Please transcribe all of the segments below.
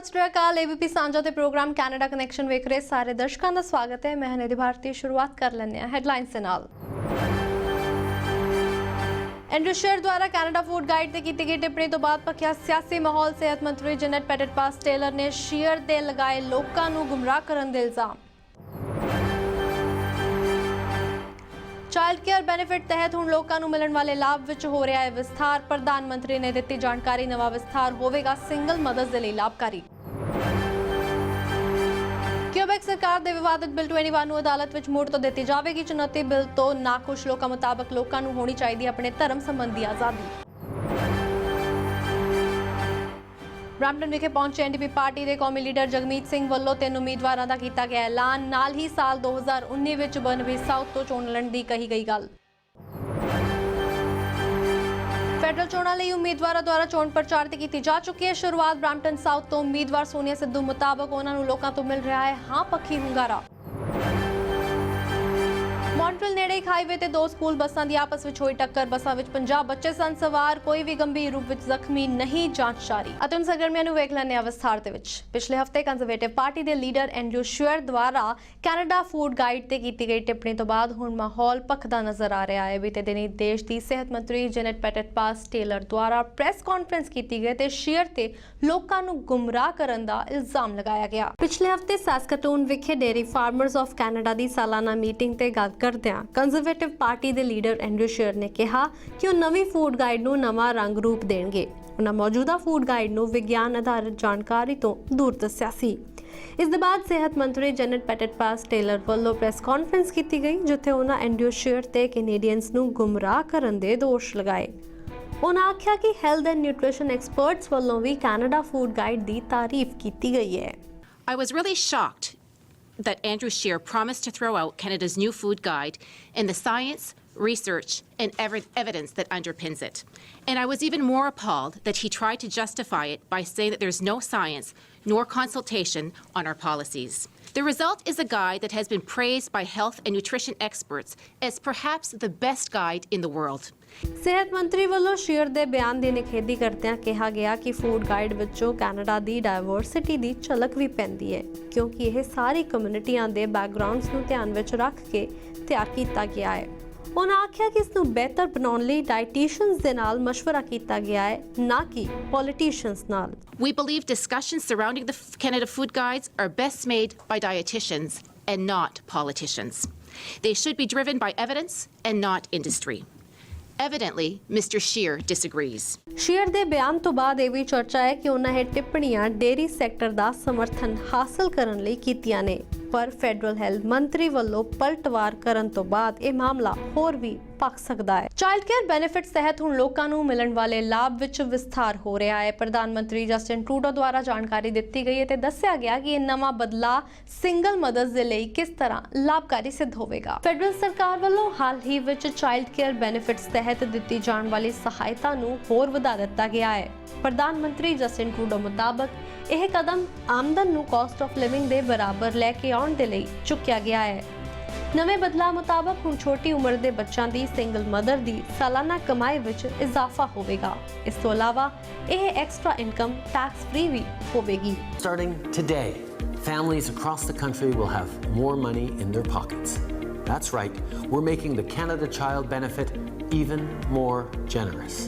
ਸਤਿ ਸ਼੍ਰੀ ਅਕਾਲ। ABP ਸਾਂਝਾ ਦੇ ਪ੍ਰੋਗਰਾਮ ਕੈਨੇਡਾ ਕਨੈਕਸ਼ਨ ਵੇਖ ਰਹੇ ਸਾਰੇ ਦਰਸ਼ਕਾਂ ਦਾ ਸਵਾਗਤ ਹੈ। ਮੈਂ ਨਿਧੀ ਭਾਰਤੀ। ਸ਼ੁਰੂਆਤ ਕਰ ਲੈਂਦੇ ਹਾਂ ਹੈਡਲਾਈਨਸ ਦੇ ਨਾਲ। ਐਂਡਰੂ ਸ਼ੀਅਰ ਦੁਆਰਾ ਕੈਨੇਡਾ ਫੂਡ ਗਾਈਡ ਤੇ ਕੀਤੀ ਗਈ ਟਿੱਪਣੀ ਤੋਂ ਬਾਅਦ ਭਖਿਆ ਸਿਆਸੀ ਮਾਹੌਲ। ਸਿਹਤ ਮੰਤਰੀ ਜੈਨੇਟ ਪੈਟਟਪਾਸ ਟੇਲਰ ਨੇ ਸ਼ੀਅਰ ਤੇ ਲਗਾਏ ਲੋਕਾਂ ਨੂੰ ਗੁੰਮਰਾਹ ਕਰਨ ਦੇ ਇਲਜ਼ਾਮ। ਚਾਈਲਡ ਕੇਅਰ ਬੈਨੀਫਿਟ ਤਹਿਤ ਹੁਣ ਲੋਕਾਂ ਨੂੰ ਮਿਲਣ ਵਾਲੇ ਲਾਭ ਵਿੱਚ ਹੋ ਰਿਹਾ ਹੈ ਵਿਸਥਾਰ। ਪ੍ਰਧਾਨ ਮੰਤਰੀ ਨੇ ਦਿੱਤੀ ਜਾਣਕਾਰੀ। ਨਵਾਂ ਵਿਸਥਾਰ ਹੋਵੇਗਾ ਸਿੰਗਲ ਮਦਰਸ ਦੇ ਲਈ ਲਾਭਕਾਰੀ। ਕਿਊਬੈਕ ਸਰਕਾਰ ਦੇ ਵਿਵਾਦਿਤ ਬਿੱਲ 21 ਨੂੰ ਅਦਾਲਤ ਵਿੱਚ ਮੁੜ ਤੋਂ ਦਿੱਤੀ ਜਾਵੇਗੀ ਚੁਣੌਤੀ। ਬਿੱਲ ਤੋਂ ਨਾਖੁਸ਼ ਲੋਕਾਂ ਮੁਤਾਬਕ ਲੋਕਾਂ ਨੂੰ ਹੋਣੀ ਚਾਹੀਦੀ ਆਪਣੇ ਧਰਮ ਸੰਬੰਧੀ ਆਜ਼ਾਦੀ। ਬ੍ਰੈਂਪਟਨ ਵਿਖੇ ਪਹੁੰਚੇ ਐਨਡੀਪੀ ਪਾਰਟੀ ਦੇ ਕੌਮੀ ਲੀਡਰ ਜਗਮੀਤ ਸਿੰਘ ਵੱਲੋਂ 3 ਉਮੀਦਵਾਰਾਂ ਦਾ ਕੀਤਾ ਗਿਆ ਐਲਾਨ। ਨਾਲ ਹੀ ਸਾਲ 2019 ਵਿੱਚ ਬਰਨਬੀ ਸਾਊਥ ਤੋਂ ਚੋਣ ਲੜਨ ਦੀ ਕਹੀ ਗਈ ਗੱਲ। ਫੈਡਰਲ ਚੋਣਾਂ ਲਈ ਉਮੀਦਵਾਰਾਂ ਦੁਆਰਾ ਚੋਣ ਪ੍ਰਚਾਰ ਤੇ ਕੀਤੀ ਜਾ ਚੁੱਕੀ ਹੈ ਸ਼ੁਰੂਆਤ। ਬ੍ਰੈਂਪਟਨ ਸਾਊਥ ਤੋਂ ਉਮੀਦਵਾਰ ਸੋਨੀਆ ਸਿੱਧੂ ਮੁਤਾਬਕ ਉਹਨਾਂ ਨੂੰ ਲੋਕਾਂ ਤੋਂ ਮਿਲ ਰਿਹਾ ਹੈ ਹਾਂ ਪੱਖੀ ਹੁੰਗਾਰਾ। ਮੌਂਟਰੀਅਲ ਨੇੜੇ ਇੱਕ ਹਾਈਵੇ ਤੇ 2 ਸਕੂਲ ਬੱਸਾਂ ਦੀ ਆਪਸ ਵਿੱਚ ਹੋਈ ਟੱਕਰ। ਬੱਸਾਂ ਵਿੱਚ 50 ਬੱਚੇ ਸਨ ਸਵਾਰ, ਕੋਈ ਵੀ ਗੰਭੀਰ ਰੂਪ ਵਿੱਚ ਜ਼ਖਮੀ ਨਹੀਂ। ਜਾਂਚ ਜਾਰੀ। ਅਤੇ ਹੁਣ ਸਰਗਰਮੀਆਂ ਨੂੰ ਵੇਖ ਲੈਂਦੇ ਹਾਂ ਵਿਸਥਾਰ ਦੇ ਵਿੱਚ। ਪਿਛਲੇ ਹਫ਼ਤੇ ਕੰਜ਼ਰਵੇਟਿਵ ਪਾਰਟੀ ਦੇ ਲੀਡਰ ਐਂਡਰੂ ਸ਼ੀਅਰ ਦੁਆਰਾ ਕੈਨੇਡਾ ਫੂਡ ਗਾਈਡ ਤੇ ਕੀਤੀ ਗਈ ਟਿੱਪਣੀ ਤੋਂ ਬਾਅਦ ਹੁਣ ਮਾਹੌਲ ਭਖਦਾ ਨਜ਼ਰ ਆ ਰਿਹਾ ਹੈ। ਬੀਤੇ ਦਿਨੀ ਦੇਸ਼ ਦੀ ਸਿਹਤ ਮੰਤਰੀ ਜੈਨੇਟ ਪੈਟਟਪਾਸ ਟੇਲਰ ਦੁਆਰਾ ਪ੍ਰੈਸ ਕਾਨਫਰੰਸ ਕੀਤੀ ਗਈ ਤੇ ਸ਼ੀਅਰ ਤੇ ਲੋਕਾਂ ਨੂੰ ਗੁੰਮਰਾਹ ਕਰਨ ਦਾ ਇਲਜ਼ਾਮ ਲਗਾਇਆ ਗਿਆ। ਪਿਛਲੇ ਹਫ਼ਤੇ ਸਾਸਕਟੂਨ ਵਿਖੇ ਡੇਅਰੀ ਫਾਰਮਰਸ ਆਫ ਕੈਨੇਡਾ ਦੀ ਸਾਲਾਨਾ ਮੀਟਿੰਗ ਤੇ ਗੱਲ ਕਰਦਿਆਂ ਕੰਜ਼ਰਵੇਟਿਵ ਪਾਰਟੀ ਦੇ ਲੀਡਰ ਐਂਡਰੂ ਸ਼ੀਅਰ ਨੇ ਕਿਹਾ ਕਿ ਉਹ ਨਵੀਂ ਫੂਡ ਗਾਈਡ ਨੂੰ ਨਵਾਂ ਰੰਗ ਰੂਪ ਦੇਣਗੇ। ਉਹਨਾਂ ਮੌਜੂਦਾ ਫੂਡ ਗਾਈਡ ਨੂੰ ਵਿਗਿਆਨ ਆਧਾਰਿਤ ਜਾਣਕਾਰੀ ਤੋਂ ਦੂਰ ਦੱਸਿਆ ਸੀ। ਇਸ ਦੇ ਬਾਅਦ ਸਿਹਤ ਮੰਤਰੀ ਜੈਨੇਟ ਪੈਟਟਪਾਸ ਟੇਲਰ ਵੱਲੋਂ ਪ੍ਰੈਸ ਕਾਨਫਰੰਸ ਕੀਤੀ ਗਈ ਜਿੱਥੇ ਉਹਨਾਂ ਐਂਡਰੂ ਸ਼ੀਅਰ ਤੇ ਕੈਨੇਡੀਅਨਸ ਨੂੰ ਗੁੰਮਰਾਹ ਕਰਨ ਦੇ ਦੋਸ਼ ਲਗਾਏ। ਉਹਨਾਂ ਆਖਿਆ ਕਿ ਹੈਲਥ ਐਂਡ ਨਿਊਟ੍ਰੀਸ਼ਨ ਐਕਸਪਰਟਸ ਵੱਲੋਂ ਵੀ ਕੈਨੇਡਾ ਫੂਡ ਗਾਈਡ ਦੀ ਤਾਰੀਫ ਕੀਤੀ ਗਈ ਹੈ। I was really shocked that Andrew Scheer promised to throw out Canada's new food guide and the science, research and evidence that underpins it. And I was even more appalled that he tried to justify it by saying that there's no science nor consultation on our policies. The result is a guide that has been praised by health and nutrition experts as perhaps the best guide in the world. ਸਿਹਤ ਮੰਤਰੀ ਵੱਲੋਂ sheer ਦੇ ਬਿਆਨ ਦੀ ਨਿਖੇਧੀ ਕਰਦਿਆਂ ਕਿਹਾ ਗਿਆ ਕਿ ਫੂਡ ਗਾਈਡ ਵਿੱਚੋਂ ਕੈਨੇਡਾ ਦੀ ਡਾਇਵਰਸਿਟੀ ਦੀ ਝਲਕ ਵੀ ਪੈਂਦੀ ਹੈ ਕਿਉਂਕਿ ਇਹ ਸਾਰੀ ਕਮਿਊਨਿਟੀਆਂ ਦੇ ਬੈਕਗ੍ਰਾਉਂਡਸ ਨੂੰ ਧਿਆਨ ਵਿੱਚ ਰੱਖ ਕੇ ਤਿਆਰ ਕੀਤਾ ਗਿਆ ਹੈ। ਉਹਨਾਂ ਆਖਿਆ ਕਿ ਇਸ ਨੂੰ ਬਿਹਤਰ ਬਣਾਉਣ ਲਈ ਡਾਈਟੀਸ਼ੀਅਨਸ ਦੇ ਨਾਲ ਮਸ਼ਵਰਾ ਕੀਤਾ ਗਿਆ ਹੈ ਨਾ ਕਿ ਪੋਲੀਟੀਸ਼ੀਅਨਸ ਨਾਲ। We believe discussions surrounding the Canada food guides are best made by dietitians and not politicians. They should be driven by evidence and not industry. Evidently, Mr. Scheer disagrees. Sheer ਦੇ ਬਿਆਨ ਤੋਂ ਬਾਅਦ ਇਹ ਵੀ ਚਰਚਾ ਹੈ ਕਿ ਉਹਨਾਂ ਇਹ ਟਿੱਪਣੀਆਂ ਡੇਅਰੀ ਸੈਕਟਰ ਦਾ ਸਮਰਥਨ ਹਾਸਲ ਕਰਨ ਲਈ ਕੀਤੀਆਂ ਨੇ ਪਰ ਫੈਡਰਲ ਹੈਲਥ ਮੰਤਰੀ ਵੱਲੋਂ ਪਲਟਵਾਰ ਕਰਨ ਤੋਂ ਬਾਅਦ ਇਹ ਮਾਮਲਾ ਹੋਰ ਵੀ ਪੱਕ ਸਕਦਾ ਹੈ। ਚਾਈਲਡ ਕੇਅਰ ਬੈਨੀਫਿਟਸ ਤਹਿਤ ਹੁਣ ਲੋਕਾਂ ਨੂੰ ਮਿਲਣ ਵਾਲੇ ਲਾਭ ਵਿੱਚ ਵਿਸਥਾਰ ਹੋ ਰਿਹਾ ਹੈ। ਪ੍ਰਧਾਨ ਮੰਤਰੀ ਜਸਟਿਨ ਟਰੂਡੋ ਦੁਆਰਾ ਜਾਣਕਾਰੀ ਦਿੱਤੀ ਗਈ ਹੈ ਤੇ ਦੱਸਿਆ ਗਿਆ ਕਿ ਇਹ ਨਵਾਂ ਬਦਲਾਅ ਸਿੰਗਲ ਮਦਰਸ ਦੇ ਲਈ ਕਿਸ ਤਰ੍ਹਾਂ ਲਾਭਕਾਰੀ ਸਿੱਧ ਹੋਵੇਗਾ। ਫੈਡਰਲ ਸਰਕਾਰ ਵੱਲੋਂ ਹਾਲ ਹੀ ਵਿੱਚ ਚਾਈਲਡ ਕੇਅਰ ਬੈਨੀਫਿਟਸ ਤਹਿਤ ਦਿੱਤੀ ਜਾਣ ਵਾਲੀ ਸਹਾਇਤਾ ਨੂੰ ਹੋਰ ਵਧਾ ਦਿੱਤਾ ਗਿਆ ਹੈ। ਪ੍ਰਧਾਨ ਮੰਤਰੀ ਜਸਟਿਨ ਟਰੂਡੋ ਮੁਤਾਬਕ ਇਹ ਕਦਮ ਆਮਦਨ ਨੂੰ ਕਾਸਟ ਆਫ ਲਿਵਿੰਗ ਦੇ ਬਰਾਬਰ ਲੈ ਕੇ ਆਉਣ ਦੇ ਲਈ ਚੁੱਕਿਆ ਗਿਆ ਹੈ। ਨਵੇਂ ਬਦਲਾਅ ਮੁਤਾਬਕ ਹੁਣ ਛੋਟੀ ਉਮਰ ਦੇ ਬੱਚਿਆਂ ਦੀ ਸਿੰਗਲ ਮਦਰ ਦੀ ਸਾਲਾਨਾ ਕਮਾਈ ਵਿੱਚ ਇਜ਼ਾਫਾ ਹੋਵੇਗਾ। ਇਸ ਤੋਂ ਇਲਾਵਾ ਇਹ ਐਕਸਟਰਾ ਇਨਕਮ ਟੈਕਸ ਫ੍ਰੀ ਵੀ ਹੋਵੇਗੀ। Starting today, families across the country will have more money in their pockets. That's right, we're making the Canada Child Benefit even more generous.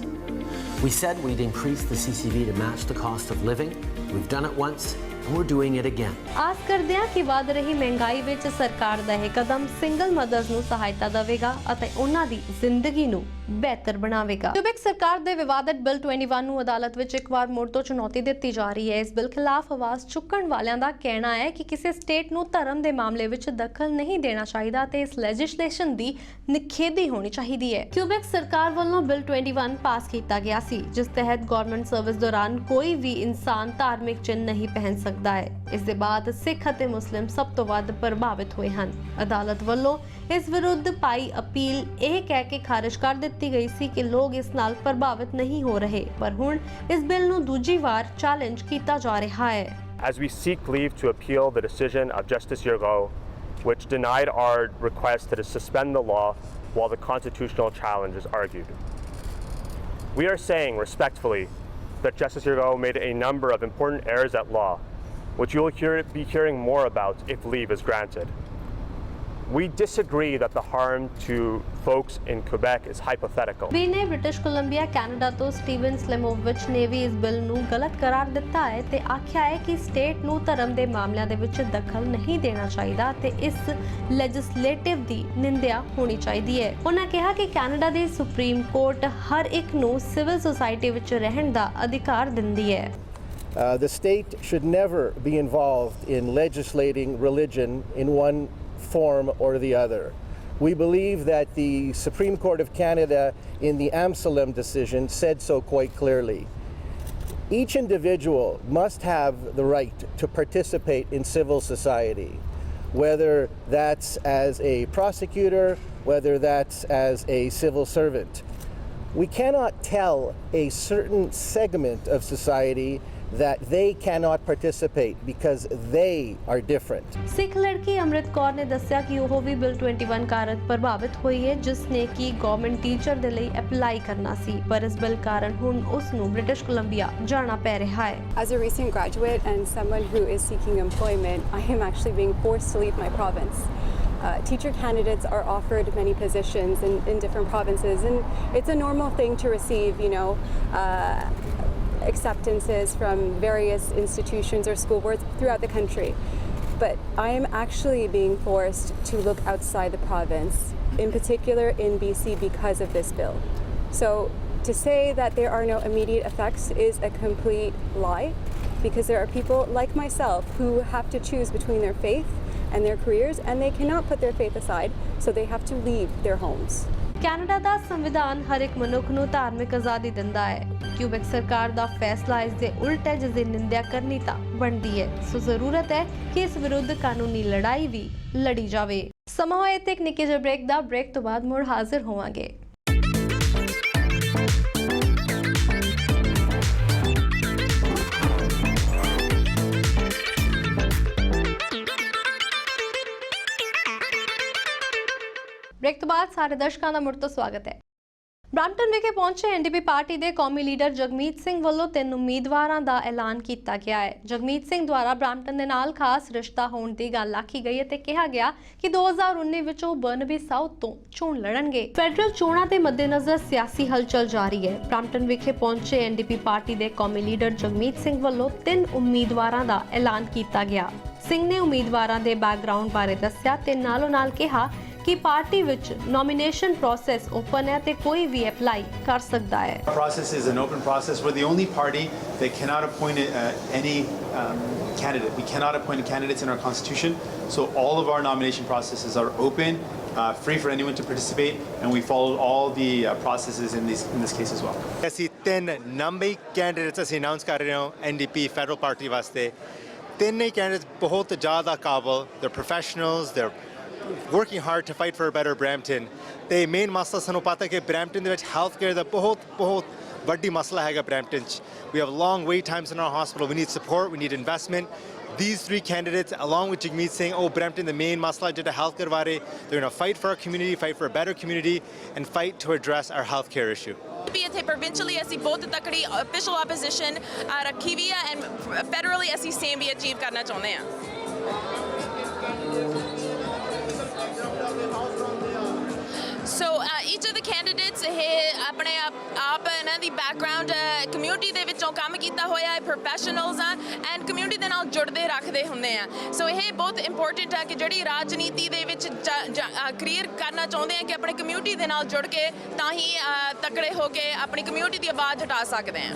We said we'd increase the CCV to match the cost of living. We've done it once. We're doing it again. ਆਸ ਕਰਦੇ ਹਾਂ ਕਿ ਵਧ ਰਹੀ ਮਹਿੰਗਾਈ ਵਿੱਚ ਸਰਕਾਰ ਦਾ ਇਹ ਕਦਮ ਸਿੰਗਲ ਮਦਰਸ ਨੂੰ ਸਹਾਇਤਾ ਦੇਵੇਗਾ ਅਤੇ ਉਹਨਾਂ ਦੀ ਜ਼ਿੰਦਗੀ ਨੂੰ ਬਿਹਤਰ ਬਣਾਵੇਗਾ। ਕਿਊਬੈਕ ਸਰਕਾਰ ਦੇ ਵਿਵਾਦਿਤ ਬਿੱਲ 21 ਨੂੰ ਅਦਾਲਤ ਵਿੱਚ ਇੱਕ ਵਾਰ ਮੁੜ ਤੋਂ ਚੁਣੌਤੀ ਦਿੱਤੀ ਜਾ ਰਹੀ ਹੈ। ਇਸ ਬਿੱਲ ਖਿਲਾਫ ਆਵਾਜ਼ ਚੁੱਕਣ ਵਾਲਿਆਂ ਦਾ ਕਹਿਣਾ ਹੈ ਕਿ ਕਿਸੇ ਸਟੇਟ ਨੂੰ ਧਰਮ ਦੇ ਮਾਮਲੇ ਵਿੱਚ ਦਖਲ ਨਹੀਂ ਦੇਣਾ ਚਾਹੀਦਾ ਤੇ ਇਸ ਲੈਜਿਸਲੇਸ਼ਨ ਦੀ ਨਿਖੇਧੀ ਹੋਣੀ ਚਾਹੀਦੀ ਹੈ। ਕਿਊਬੈਕ ਸਰਕਾਰ ਵੱਲੋਂ ਬਿੱਲ 21 ਪਾਸ ਕੀਤਾ ਗਿਆ ਸੀ ਜਿਸ ਤਹਿਤ ਗਵਰਨਮੈਂਟ ਸਰਵਿਸ ਦੌਰਾਨ ਕੋਈ ਵੀ ਇਨਸਾਨ ਧਾਰਮਿਕ ਚਿੰਨ੍ਹ ਨਹੀਂ ਪਹਿਨ ਸਕਦਾ ਹੈ। ਇਸ ਦੇ ਬਾਅਦ ਸਿੱਖ ਅਤੇ ਮੁਸਲਿਮ ਸਭ ਤੋਂ ਵੱਧ ਪ੍ਰਭਾਵਿਤ ਹੋਏ ਹਨ। ਅਦਾਲਤ ਵੱਲੋਂ ਇਸ ਵਿਰੁੱਧ ਪਾਈ ਅਪੀਲ ਇਹ ਕਹਿ ਕੇ ਖਾਰਜ ਕਰ ਦਿੱਤੀ ਗਈ ਸੀ ਕਿ ਲੋਕ ਇਸ ਨਾਲ ਪ੍ਰਭਾਵਿਤ ਨਹੀਂ ਹੋ ਰਹੇ ਪਰ ਹੁਣ ਇਸ ਬਿੱਲ ਨੂੰ ਦੂਜੀ ਵਾਰ ਚੈਲੰਜ ਕੀਤਾ ਜਾ ਰਿਹਾ ਹੈ। As we seek leave to appeal the decision of Justice Yergo, which denied our request to suspend the law while the constitutional challenge is argued, we are saying respectfully that Justice Yurgo made a number of important errors at law, which you will be hearing more about if leave is granted. We disagree that the harm to folks in Quebec is hypothetical. ਵੀ ਨੇ British Columbia Canada ਤੋਂ Steven ਸਲਿਮੋਵਿਚ ਨੇ ਵੀ ਇਸ bill ਨੂੰ ਗਲਤ ਕਰਾਰ ਦਿੱਤਾ ਹੈ ਤੇ ਆਖਿਆ ਹੈ ਕਿ ਸਟੇਟ ਨੂੰ ਧਰਮ ਦੇ ਮਾਮਲਿਆਂ ਦੇ ਵਿੱਚ ਦਖਲ ਨਹੀਂ ਦੇਣਾ ਚਾਹੀਦਾ ਤੇ ਇਸ ਲੈਜਿਸਲੇਟਿਵ ਦੀ ਨਿੰਦਿਆ ਹੋਣੀ ਚਾਹੀਦੀ ਹੈ। ਉਹਨਾਂ ਕਿਹਾ ਕਿ ਕੈਨੇਡਾ ਦੀ ਸੁਪਰੀਮ ਕੋਰਟ ਹਰ ਇੱਕ ਨੂੰ ਸਿਵਲ ਸੁਸਾਇਟੀ ਵਿੱਚ ਰਹਿਣ ਦਾ ਅਧਿਕਾਰ ਦਿੰਦੀ ਹੈ। The state should never be involved in legislating religion in one form or the other. We believe that the Supreme Court of Canada in the Amselem decision said so quite clearly. Each individual must have the right to participate in civil society, whether that's as a prosecutor, whether that's as a civil servant. We cannot tell a certain segment of society that they cannot participate because they are different. ਸਿੱਖ ਲੜਕੀ ਅੰਮ੍ਰਿਤ ਕੌਰ ਨੇ ਦੱਸਿਆ ਕਿ ਉਹ ਵੀ bill 21 ਕਾਰਨ ਪ੍ਰਭਾਵਿਤ ਹੋਈ ਹੈ ਜਿਸ ਨੇ ਕਿ ਗਵਰਨਮੈਂਟ ਟੀਚਰ ਦੇ ਲਈ ਅਪਲਾਈ ਕਰਨਾ ਸੀ ਪਰ ਇਸ ਬਿੱਲ ਕਾਰਨ ਹੁਣ ਉਸ ਨੂੰ ਬ੍ਰਿਟਿਸ਼ ਕੋਲੰਬੀਆ ਜਾਣਾ ਪੈ ਰਿਹਾ ਹੈ। As a recent graduate and someone who is seeking employment, I am actually being forced to leave my province. Teacher candidates are offered many positions in different provinces, and it's a normal thing to receive, acceptances from various institutions or school boards throughout the country. But I am actually being forced to look outside the province, in particular in BC, because of this bill. So to say that there are no immediate effects is a complete lie, because there are people like myself who have to choose between their faith and their careers, and they cannot put their faith aside, so they have to leave their homes. Canada ਦਾ ਸੰਵਿਧਾਨ ਹਰ ਇੱਕ ਮਨੁੱਖ ਨੂੰ ਧਾਰਮਿਕ ਆਜ਼ਾਦੀ ਦਿੰਦਾ ਹੈ। ਕਿਊਬੈਕ ਸਰਕਾਰ ਦਾ ਫੈਸਲਾ ਇਸ ਦੇ ਉਲਟ ਹੈ ਜਿਸ ਦੀ ਨਿੰਦਿਆ ਕਰਨੀ ਤਾਂ ਬਣਦੀ ਹੈ। ਸੋ ਜ਼ਰੂਰਤ ਹੈ ਕਿ ਇਸ ਵਿਰੁੱਧ ਕਾਨੂੰਨੀ ਲੜਾਈ ਵੀ ਲੜੀ ਜਾਵੇ। ਸਮਾਂ ਹੋਏ ਤੇ ਇੱਕ ਨਿੱਕੇ ਜਿਹੇ ਬ੍ਰੇਕ ਦਾ। ਬ੍ਰੇਕ ਤੋਂ ਬਾਅਦ ਮੁੜ ਹਾਜ਼ਰ ਹੋਵਾਂਗੇ। ਬ੍ਰੇਕ ਤੋਂ ਬਾਅਦ ਸਾਰੇ ਦਰਸ਼ਕਾਂ ਦਾ ਮੁੜ ਤੋਂ ਸਵਾਗਤ ਹੈ। ਬ੍ਰਾਂਪਟਨ ਵਿਖੇ ਪਹੁੰਚੇ ਐਨਡੀਪੀ ਪਾਰਟੀ ਦੇ ਕੌਮੀ ਲੀਡਰ ਜਗਮੀਤ ਸਿੰਘ ਵੱਲੋਂ 3 ਉਮੀਦਵਾਰਾਂ ਦਾ ਐਲਾਨ ਕੀਤਾ ਗਿਆ ਹੈ। ਜਗਮੀਤ ਸਿੰਘ ਦੁਆਰਾ ਬ੍ਰਾਂਪਟਨ ਦੇ ਨਾਲ ਖਾਸ ਰਿਸ਼ਤਾ ਹੋਣ ਦੀ ਗੱਲ ਆਖੀ ਗਈ ਹੈ ਤੇ ਕਿਹਾ ਗਿਆ ਕਿ 2019 ਵਿੱਚ ਉਹ ਬਰਨਬੀ ਸਾਊਥ ਤੋਂ ਚੋਣ ਲੜਨਗੇ। ਫੈਡਰਲ ਚੋਣਾਂ ਦੇ ਮੱਦੇਨਜ਼ਰ ਸਿਆਸੀ ਹਲਚਲ ਜਾਰੀ ਹੈ। ਬ੍ਰਾਂਪਟਨ ਵਿਖੇ ਪਹੁੰਚੇ ਐਨਡੀਪੀ ਪਾਰਟੀ ਦੇ ਕੌਮੀ ਲੀਡਰ ਜਗਮੀਤ ਸਿੰਘ ਵੱਲੋਂ 3 ਉਮੀਦਵਾਰਾਂ ਦਾ ਐਲਾਨ ਕੀਤਾ ਗਿਆ। ਸਿੰਘ ਨੇ ਉਮੀਦਵਾਰਾਂ ਦੇ ਬੈਕਗ੍ਰਾਉਂਡ ਬਾਰੇ ਦੱਸਿਆ ਤੇ ਨਾਲੋਂ ਨਾਲ ਕਿਹਾ कि party which nomination process open है ते कोई भी अप्लाई कर सकता है। Our process is an open process. We're the only party that cannot appoint any candidate. We cannot appoint candidates in our constitution. So all of our nomination processes are open, free for anyone to participate, and we followed all the processes in this case as well. ਅਸੀਂ 3 ਨਵੇਂ candidates ਅਸੀਂ announce ਕਰ ਰਹੇ ਹਾਂ NDP federal party ਵਾਸਤੇ। 3 ਹੀ candidates ਬਹੁਤ ਜ਼ਿਆਦਾ ਕਾਬਲ, they're professionals, they're working hard to fight for a better Brampton. ਤੇ ਮੇਨ ਮਸਲਾ ਸਾਨੂੰ ਪਤਾ ਕਿ ਬ੍ਰੈਂਪਟਨ ਦੇ ਵਿੱਚ ਹੈਲਥ ਕੇਅਰ ਦਾ ਬਹੁਤ ਵੱਡੀ ਮਸਲਾ ਹੈਗਾ ਬ੍ਰੈਂਪਟਨ 'ਚ। We have long wait times in our hospital. We need support, we need investment. These 3 candidates, along with Jagmeet Singh, Brampton, the main masala is health care baare. They're going to fight for our community, fight for a better community, and fight to address our health care issue. ਵੀ ਇੱਥੇ ਪ੍ਰੋਵਿੰਸ਼ਲੀ ਅਸੀਂ ਬਹੁਤ ਤਕੜੀ official opposition ਰੱਖੀ ਵੀ ਆ and federally ਅਸੀਂ same ਵੀ achieve ਕਰਨਾ ਚਾਹੁੰਦੇ ਆ। So each of the candidates ਆਪਣੇ ਆਪ ਇਹਨਾਂ ਦੀ ਬੈਕਗ੍ਰਾਉਂਡ ਕਮਿਊਨਿਟੀ ਦੇ ਵਿੱਚੋਂ ਕੰਮ ਕੀਤਾ ਹੋਇਆ ਹੈ, ਪ੍ਰੋਫੈਸ਼ਨਲਸ ਆ ਐਂਡ ਕਮਿਊਨਿਟੀ ਦੇ ਨਾਲ ਜੁੜਦੇ ਰੱਖਦੇ ਹੁੰਦੇ ਆ। ਸੋ ਇਹ ਬਹੁਤ ਇੰਪੋਰਟੈਂਟ ਹੈ ਕਿ ਜਿਹੜੀ ਰਾਜਨੀਤੀ ਦੇ ਵਿੱਚ ਕਰੀਅਰ ਕਰਨਾ ਚਾਹੁੰਦੇ ਆ ਕਿ ਆਪਣੇ ਕਮਿਊਨਿਟੀ ਦੇ ਨਾਲ ਜੁੜ ਕੇ ਤਾਂ ਹੀ ਤਕੜੇ ਹੋ ਕੇ ਆਪਣੀ ਕਮਿਊਨਿਟੀ ਦੀ ਆਵਾਜ਼ ਉਠਾ ਸਕਦੇ ਆ।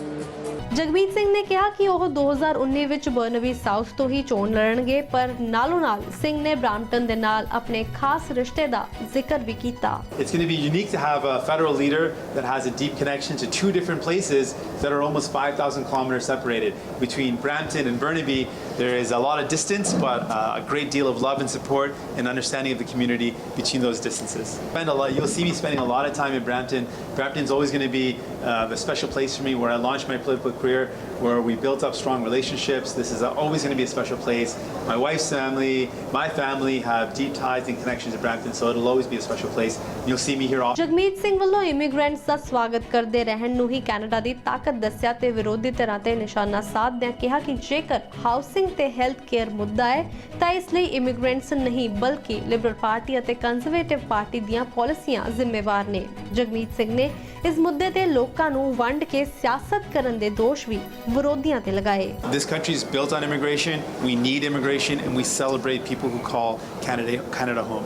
ਜਗਮੀਤ ਸਿੰਘ ਨੇ ਕਿਹਾ ਕਿ ਉਹ 2019 ਵਿੱਚ ਬਰਨਬੀ ਸਾਊਥ ਤੋਂ ਹੀ ਚੋਣ ਲੜਨਗੇ ਪਰ ਨਾਲੋਂ ਨਾਲ ਸਿੰਘ ਨੇ ਬ੍ਰਾਂਪਟਨ ਦੇ ਨਾਲ ਆਪਣੇ ਖਾਸ ਰਿਸ਼ਤੇ ਦਾ ਜ਼ਿਕਰ ਵੀ ਕੀਤਾ। It's going to be unique to have a federal leader that has a deep connection to 2 different places that are almost 5,000 kilometers separated. Between Brampton and Burnaby, there is a lot of distance, but a great deal of love and support and understanding of the community between those distances. You'll see me spending a lot of time in Brampton. Brampton's always going to be a special place for me where I launched my political career, where we built up strong relationships. This is always going to be a special place. My wife's family, my family have deep ties and connections to Brampton, so it'll always be a special place. You'll see me here often. Jagmeet Singh ਵੱਲੋਂ immigrants ਦਾ ਸਵਾਗਤ ਕਰਦੇ ਰਹਿਣ ਨੂੰ ਹੀ Canada ਦੀ ਤਾਕਤ ਦੱਸਿਆ ਤੇ ਵਿਰੋਧੀ ਧਿਰਾਂ ਤੇ ਨਿਸ਼ਾਨਾ ਸਾਧਦਿਆਂ ਕਿਹਾ ਕਿ ਜੇਕਰ ਹਾਊਸਿੰਗ ਤੇ ਹੈਲਥ ਕੇਅਰ ਮੁੱਦਾ ਹੈ ਤਾਂ ਇਸ ਲਈ ਇਮੀਗ੍ਰੈਂਟਸ ਨਹੀਂ ਬਲਕਿ ਲਿਬਰਲ ਪਾਰਟੀ ਅਤੇ ਕੰਜ਼ਰਵੇਟਿਵ ਪਾਰਟੀ ਦੀਆਂ ਪਾਲਿਸੀਆਂ ਜ਼ਿੰਮੇਵਾਰ ਨੇ। ਜਗਮੀਤ ਸਿੰਘ ਨੇ ਇਸ ਮੁੱਦੇ ਤੇ ਲੋਕਾਂ ਨੂੰ ਵੰਡ ਕੇ ਸਿਆਸਤ ਕਰਨ ਦੇ ਦੋਸ਼ ਵੀ ਵਿਰੋਧੀਆਂ ਤੇ ਲਗਾਏ। This country is built on immigration. We need immigration, and we celebrate people who call Canada home.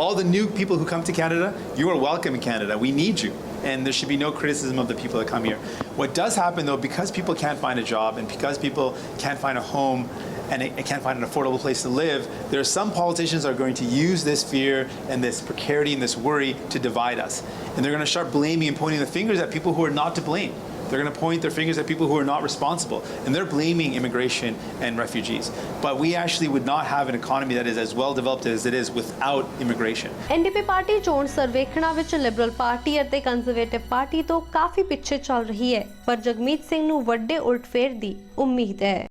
All the new people who come to Canada, you are welcome in Canada. We need you. And there should be no criticism of the people that come here. What does happen though, because people can't find a job and because people can't find a home and can't find an affordable place to live, there are some politicians that are going to use this fear and this precarity and this worry to divide us. And they're going to start blaming and pointing the fingers at people who are not to blame. They're going to point their fingers at people who are not responsible. And they're blaming immigration and refugees. But we actually would not have an economy that is as well developed as it is without immigration. NDP party ਚੋਣ ਸਰਵੇਖਣਾਂ ਵਿੱਚ Liberal party ਅਤੇ conservative party ਤੋਂ ਕਾਫੀ ਪਿੱਛੇ ਚੱਲ ਰਹੀ ਹੈ, ਪਰ ਜਗਮੀਤ ਸਿੰਘ ਨੂੰ ਵੱਡੇ ਉਲਟਫੇਰ ਦੀ ਉਮੀਦ ਹੈ।